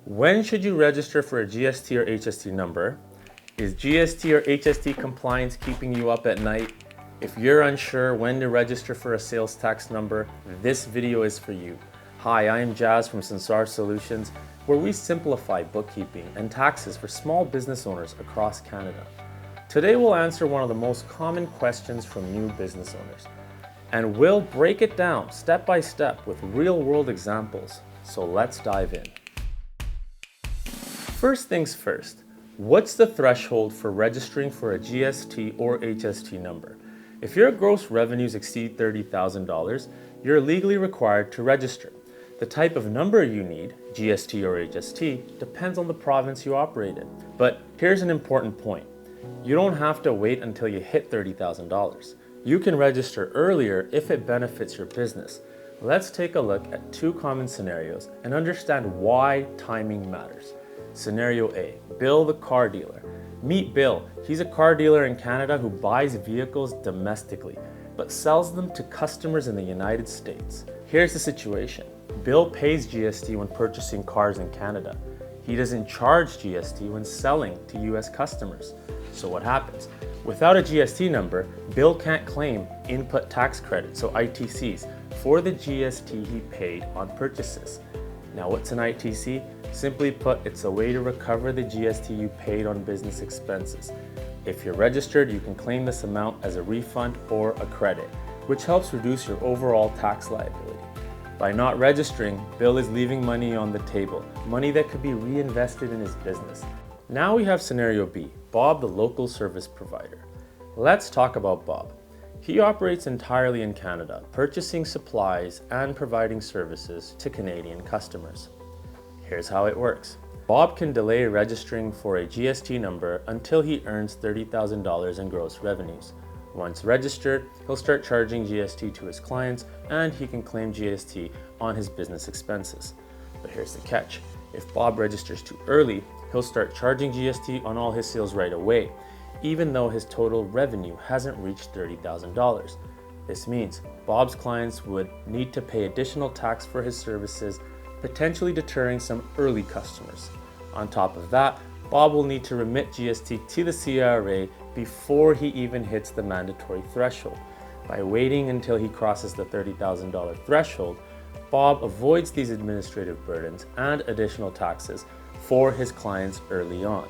When should you register for a GST or HST number? Is GST or HST compliance keeping you up at night? If you're unsure when to register for a sales tax number, this video is for you. Hi, I am Jazz from Sansar Solutions, where we simplify bookkeeping and taxes for small business owners across Canada. Today we'll answer one of the most common questions from new business owners, and we'll break it down step by step with real-world examples. So let's dive in. First things first, what's the threshold for registering for a GST or HST number? If your gross revenues exceed $30,000, you're legally required to register. The type of number you need, GST or HST, depends on the province you operate in. But here's an important point. You don't have to wait until you hit $30,000. You can register earlier if it benefits your business. Let's take a look at two common scenarios and understand why timing matters. Scenario A, Bill the car dealer. Meet Bill. He's a car dealer in Canada who buys vehicles domestically, but sells them to customers in the United States. Here's the situation. Bill pays GST when purchasing cars in Canada. He doesn't charge GST when selling to US customers. So what happens? Without a GST number, Bill can't claim input tax credit, so ITCs, for the GST he paid on purchases. Now what's an ITC? Simply put, it's a way to recover the GST you paid on business expenses. If you're registered, you can claim this amount as a refund or a credit, which helps reduce your overall tax liability. By not registering, Bill is leaving money on the table, money that could be reinvested in his business. Now we have scenario B, Bob the local service provider. Let's talk about Bob. He operates entirely in Canada, purchasing supplies and providing services to Canadian customers. Here's how it works. Bob can delay registering for a GST number until he earns $30,000 in gross revenues. Once registered, he'll start charging GST to his clients, and he can claim GST on his business expenses. But here's the catch. If Bob registers too early, he'll start charging GST on all his sales right away, even though his total revenue hasn't reached $30,000. This means Bob's clients would need to pay additional tax for his services, potentially deterring some early customers. On top of that, Bob will need to remit GST to the CRA before he even hits the mandatory threshold. By waiting until he crosses the $30,000 threshold, Bob avoids these administrative burdens and additional taxes for his clients early on.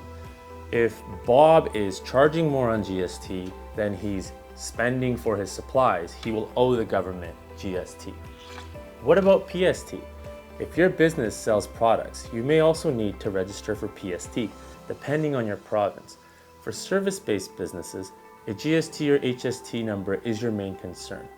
If Bob is charging more on GST than he's spending for his supplies, he will owe the government GST. What about PST? If your business sells products, you may also need to register for PST, depending on your province. For service-based businesses, a GST or HST number is your main concern.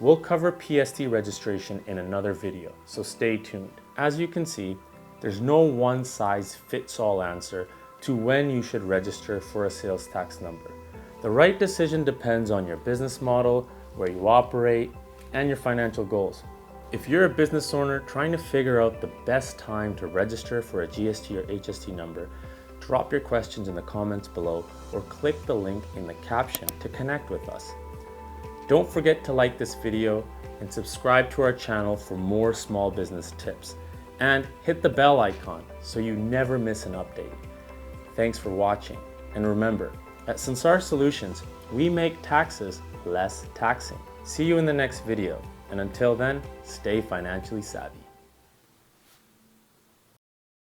We'll cover PST registration in another video, so stay tuned. As you can see, there's no one-size-fits-all answer to when you should register for a sales tax number. The right decision depends on your business model, where you operate, and your financial goals. If you're a business owner trying to figure out the best time to register for a GST or HST number, drop your questions in the comments below or click the link in the caption to connect with us. Don't forget to like this video and subscribe to our channel for more small business tips. And hit the bell icon so you never miss an update. Thanks for watching. And remember, at Sansar Solutions, we make taxes less taxing. See you in the next video. And until then, stay financially savvy.